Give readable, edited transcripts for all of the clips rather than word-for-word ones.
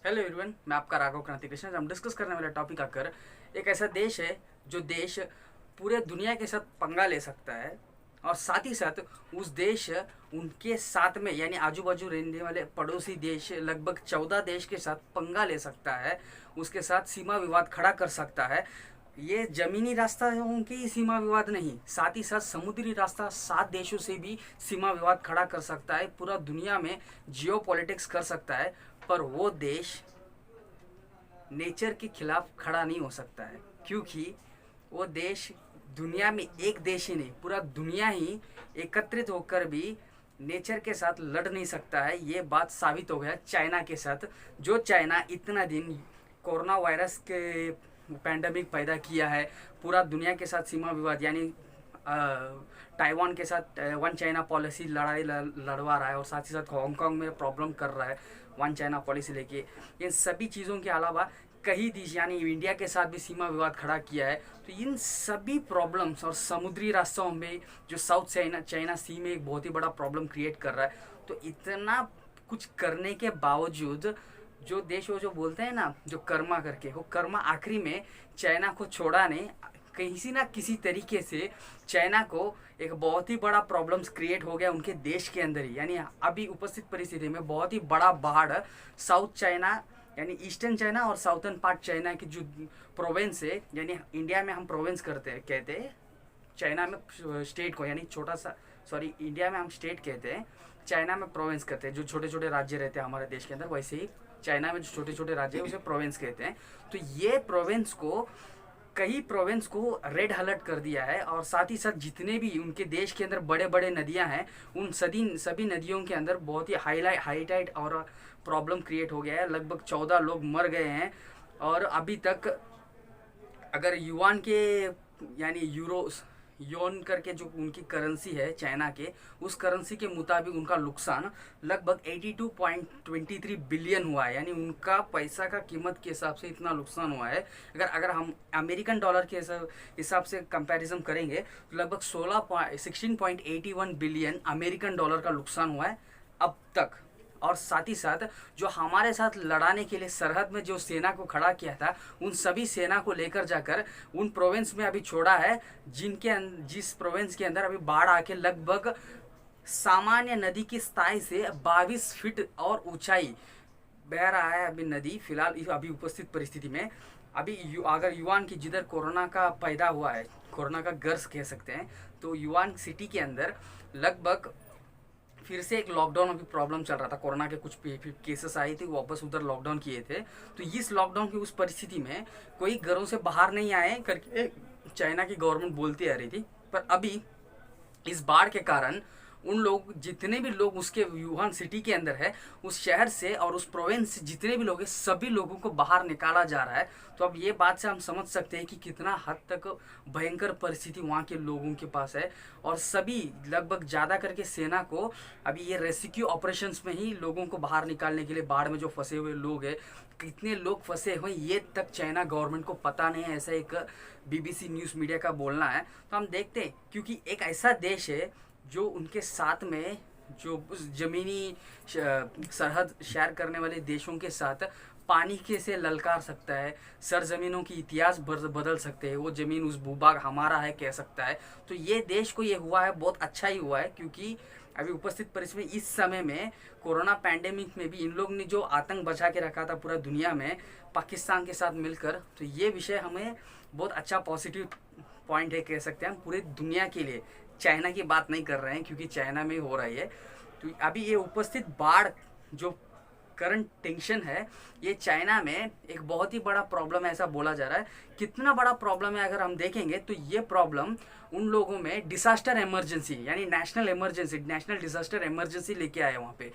Hello everyone, मैं आपका राघव क्रांति कृष्ण। हम डिस्कस करने वाला टॉपिक आकर एक ऐसा देश है जो देश पूरे दुनिया के साथ पंगा ले सकता है और साथ ही साथ उस देश उनके साथ में यानी आजू बाजू रहने वाले पड़ोसी देश लगभग 14 देश के साथ पंगा ले सकता है, उसके साथ सीमा विवाद खड़ा कर सकता है। ये जमीनी रास्ता उनके ही सीमा विवाद नहीं, साथ ही साथ समुद्री रास्ता 7 देशों से भी सीमा विवाद खड़ा कर सकता है, पूरा दुनिया में जियो पॉलिटिक्स कर सकता है। पर वो देश नेचर के खिलाफ खड़ा नहीं हो सकता है, क्योंकि वो देश दुनिया में एक देश ही नहीं, पूरा दुनिया ही एकत्रित होकर भी नेचर के साथ लड़ नहीं सकता है। ये बात साबित हो गया चाइना के साथ। जो चाइना इतना दिन कोरोना वायरस के पैंडमिक पैदा किया है, पूरा दुनिया के साथ सीमा विवाद यानी ताइवान के साथ वन चाइना पॉलिसी लड़ाई लड़वा रहा है और साथ ही साथ हांगकांग में प्रॉब्लम कर रहा है वन चाइना पॉलिसी लेके। इन सभी चीज़ों के अलावा कई देश यानी इंडिया के साथ भी सीमा विवाद खड़ा किया है। तो इन सभी प्रॉब्लम्स और समुद्री रास्तों में जो साउथ चाइना सी में एक बहुत ही बड़ा प्रॉब्लम क्रिएट कर रहा है। तो इतना कुछ करने के बावजूद जो देश वो जो बोलते हैं ना, जो कर्मा करके, वो कर्मा आखिरी में चाइना को छोड़ा नहीं, किसी ना किसी तरीके से चाइना को एक बहुत ही बड़ा प्रॉब्लम्स क्रिएट हो गया उनके देश के अंदर ही। यानी अभी उपस्थित परिस्थिति में बहुत ही बड़ा बाढ़ साउथ चाइना यानी ईस्टर्न चाइना और साउथर्न पार्ट चाइना की जो प्रोविंस है, यानी इंडिया में हम प्रोविंस कहते हैं, चाइना में स्टेट को यानी छोटा सा, सॉरी इंडिया में हम स्टेट कहते हैं, चाइना में प्रोविंस कहते हैं। जो छोटे छोटे राज्य रहते हैं हमारे देश के अंदर, वैसे ही चाइना में जो छोटे छोटे राज्य है उसे प्रोविंस कहते हैं। तो ये प्रोविंस को कई प्रोविंस को रेड अलर्ट कर दिया है और साथ ही साथ जितने भी उनके देश के अंदर बड़े बड़े नदियां हैं, उन सभी नदियों के अंदर बहुत ही हाई टाइड और प्रॉब्लम क्रिएट हो गया है। लगभग 14 लोग मर गए हैं और अभी तक अगर युआन के यानी यूरो योन करके जो उनकी करेंसी है चाइना के, उस करेंसी के मुताबिक उनका नुकसान लगभग 82.23 बिलियन हुआ है। यानी उनका पैसा का कीमत के हिसाब से इतना नुकसान हुआ है। अगर हम अमेरिकन डॉलर के हिसाब से कंपैरिजन करेंगे तो लगभग 16.81 बिलियन अमेरिकन डॉलर का नुकसान हुआ है अब तक। और साथ ही साथ जो हमारे साथ लड़ाने के लिए सरहद में जो सेना को खड़ा किया था, उन सभी सेना को लेकर जाकर उन प्रोविंस में अभी छोड़ा है, जिस प्रोविंस के अंदर अभी बाढ़ आके लगभग सामान्य नदी की सतह से 22 फीट और ऊंचाई बह रहा है अभी नदी फिलहाल अभी उपस्थित परिस्थिति में। अभी अगर युआन की जिधर कोरोना का पैदा हुआ है, कोरोना का गर्स कह सकते हैं, तो युआन सिटी के अंदर लगभग फिर से एक लॉकडाउन अभी प्रॉब्लम चल रहा था। कोरोना के कुछ केसेस आए थे, वापस उधर लॉकडाउन किए थे। तो इस लॉकडाउन की उस परिस्थिति में कोई घरों से बाहर नहीं आए करके चाइना की गवर्नमेंट बोलती आ रही थी। पर अभी इस बाढ़ के कारण उन लोग जितने भी लोग उसके वुहान सिटी के अंदर है, उस शहर से और उस प्रोविंस से जितने भी लोग हैं, सभी लोगों को बाहर निकाला जा रहा है। तो अब ये बात से हम समझ सकते हैं कि कितना हद तक भयंकर परिस्थिति वहाँ के लोगों के पास है। और सभी लगभग ज़्यादा करके सेना को अभी ये रेस्क्यू ऑपरेशंस में ही लोगों को बाहर निकालने के लिए, बाढ़ में जो फंसे हुए लोग हैं, कितने लोग फंसे हुए ये तक चाइना गवर्नमेंट को पता नहीं है, ऐसा एक BBC न्यूज़ मीडिया का बोलना है। तो हम देखते हैं, क्योंकि एक ऐसा देश है जो उनके साथ में जो ज़मीनी सरहद शेयर करने वाले देशों के साथ पानी के से ललकार सकता है, सरजमीनों की इतिहास बदल सकते हैं, वो ज़मीन उस भूभाग हमारा है कह सकता है। तो ये देश को ये हुआ है, बहुत अच्छा ही हुआ है, क्योंकि अभी उपस्थित परिस्थिति में इस समय में कोरोना पैंडेमिक में भी इन लोग ने जो आतंक बचा के रखा था पूरा दुनिया में पाकिस्तान के साथ मिलकर, तो ये विषय हमें बहुत अच्छा पॉजिटिव पॉइंट है कह सकते हैं हम पूरे दुनिया के लिए। चाइना की बात नहीं कर रहे हैं क्योंकि चाइना में हो रही है। तो अभी ये उपस्थित बाढ़ जो करंट टेंशन है, ये चाइना में एक बहुत ही बड़ा प्रॉब्लम है ऐसा बोला जा रहा है। कितना बड़ा प्रॉब्लम है अगर हम देखेंगे तो ये प्रॉब्लम उन लोगों में डिसास्टर इमरजेंसी यानी नेशनल डिसास्टर इमरजेंसी लेके आया वहाँ पे।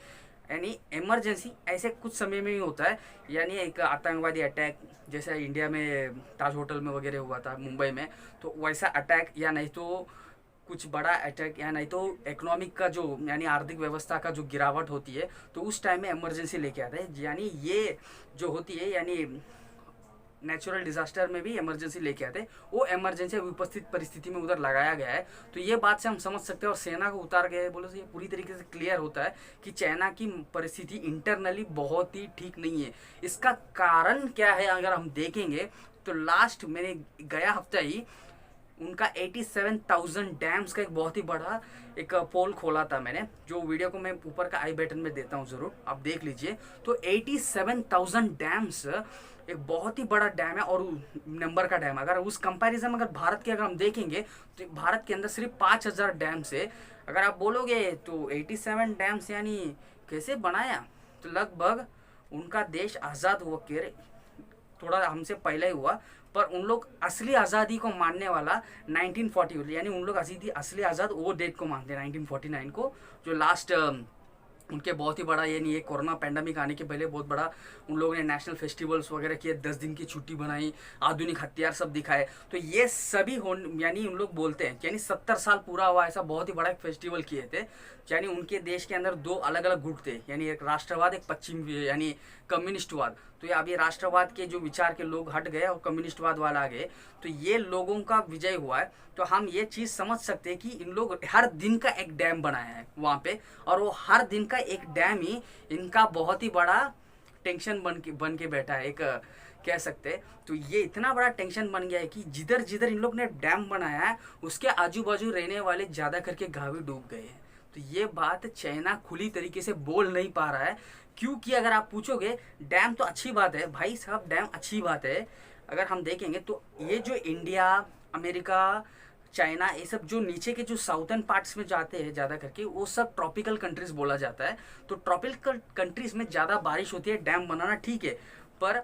यानी इमरजेंसी ऐसे कुछ समय में ही होता है, यानी एक आतंकवादी अटैक जैसे इंडिया में ताज होटल में वगैरह हुआ था मुंबई में, तो वैसा अटैक, या नहीं तो कुछ बड़ा अटैक, या नहीं तो इकोनॉमिक का जो यानी आर्थिक व्यवस्था का जो गिरावट होती है, तो उस टाइम में इमरजेंसी लेके आता है। यानी ये जो होती है यानी नेचुरल डिजास्टर में भी इमरजेंसी लेके आते, वो इमरजेंसी उपस्थित परिस्थिति में उधर लगाया गया है। तो ये बात से हम समझ सकते हैं और सेना को उतार गए बोले तो ये पूरी तरीके से क्लियर होता है कि चाइना की परिस्थिति इंटरनली बहुत ही ठीक नहीं है। इसका कारण क्या है अगर हम देखेंगे तो लास्ट मैंने गया हफ्ता ही उनका 87,000 डैम्स का एक बहुत ही बड़ा एक पोल खोला था मैंने, जो वीडियो को मैं ऊपर का आई बटन में देता हूँ, ज़रूर आप देख लीजिए। तो 87,000 डैम्स एक बहुत ही बड़ा डैम है और नंबर का डैम। अगर उस कंपैरिजन अगर भारत के अगर हम देखेंगे तो भारत के अंदर सिर्फ 5,000 डैम्स है। अगर आप बोलोगे तो 87 डैम्स यानी कैसे बनाया, तो लगभग उनका देश आज़ाद हुआ के थोड़ा हमसे पहले ही हुआ, पर उन लोग असली आज़ादी को मानने वाला 1940 यानी उन लोग असली आज़ाद वो डेट को मानते हैं 1949 को, जो लास्ट उनके बहुत ही बड़ा ये नहीं है, कोरोना पैंडमिक आने के पहले बहुत बड़ा उन लोगों ने नेशनल फेस्टिवल्स वगैरह किए, 10 दिन की छुट्टी बनाई, आधुनिक हथियार सब दिखाए। तो ये सभी यानी उन लोग बोलते हैं यानी 70 साल पूरा हुआ ऐसा बहुत ही बड़ा एक फेस्टिवल किए थे। यानी उनके देश के अंदर दो अलग अलग गुट थे, यानी एक राष्ट्रवाद एक पश्चिम यानी कम्युनिस्टवाद। तो ये अभी राष्ट्रवाद के जो विचार के लोग हट गए और कम्युनिस्टवाद वाला आ गए, तो ये लोगों का विजय हुआ है। तो हम ये चीज़ समझ सकते हैं कि इन लोग हर दिन का एक डैम बनाया है वहाँ पे, और वो हर दिन का एक डैम ही इनका बहुत ही बड़ा टेंशन बन के बैठा है, एक कह सकते हैं। तो ये इतना बड़ा टेंशन बन गया है कि जिधर जिधर इन लोग ने डैम बनाया है उसके आजू बाजू रहने वाले ज़्यादा करके गाँव डूब गए हैं। तो ये बात चाइना खुली तरीके से बोल नहीं पा रहा है, क्योंकि अगर आप पूछोगे डैम तो अच्छी बात है भाई साहब, डैम अच्छी बात है। अगर हम देखेंगे तो ये जो इंडिया, अमेरिका, चाइना, ये सब जो नीचे के जो साउथर्न पार्ट्स में जाते हैं ज़्यादा करके, वो सब ट्रॉपिकल कंट्रीज़ बोला जाता है। तो ट्रॉपिकल कंट्रीज़ में ज़्यादा बारिश होती है, डैम बनाना ठीक है, पर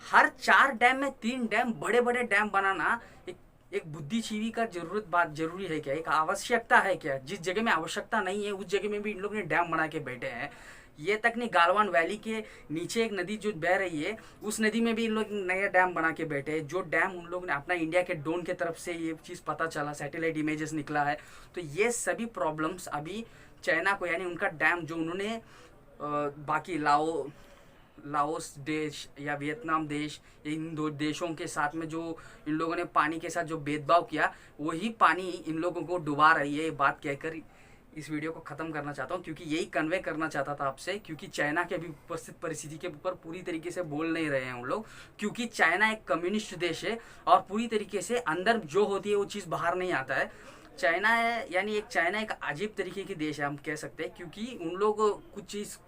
हर 4 डैम में 3 डैम बड़े बड़े डैम बनाना एक बुद्धिजीवी का बात जरूरी है क्या, एक आवश्यकता है क्या? जिस जगह में आवश्यकता नहीं है उस जगह में भी इन लोग ने डैम बना के बैठे हैं। ये तक नहीं, गालवान वैली के नीचे एक नदी जो बह रही है उस नदी में भी इन लोग नया डैम बना के बैठे हैं, जो डैम उन लोग ने अपना इंडिया के ड्रोन के तरफ से ये चीज़ पता चला, सैटेलाइट इमेजेस निकला है। तो ये सभी प्रॉब्लम्स अभी चाइना को यानी उनका डैम जो उन्होंने बाकी लाओस देश या वियतनाम देश, इन दो देशों के साथ में जो इन लोगों ने पानी के साथ जो भेदभाव किया, वही पानी इन लोगों को डुबा रही है। ये बात कहकर इस वीडियो को ख़त्म करना चाहता हूँ, क्योंकि यही कन्वे करना चाहता था आपसे, क्योंकि चाइना के अभी उपस्थित परिस्थिति के ऊपर पूरी तरीके से बोल नहीं रहे हैं हम लोग, क्योंकि चाइना एक कम्युनिस्ट देश है और पूरी तरीके से अंदर जो होती है वो चीज़ बाहर नहीं आता है। चाइना है यानी चाइना एक अजीब तरीके की देश है हम कह सकते हैं, क्योंकि उन लोग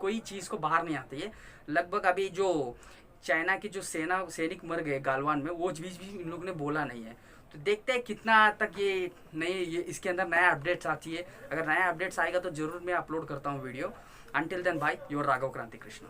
कोई चीज़ को बाहर नहीं आती है। लगभग अभी जो चाइना की जो सैनिक मर गए गालवान में, वो चीज़ भी इन लोग ने बोला नहीं है। तो देखते हैं कितना तक ये इसके अंदर नया अपडेट्स आती है। अगर नया अपडेट्स आएगा तो ज़रूर मैं अपलोड करता हूँ video. Until then bye, your Raghav Kranti Krishna.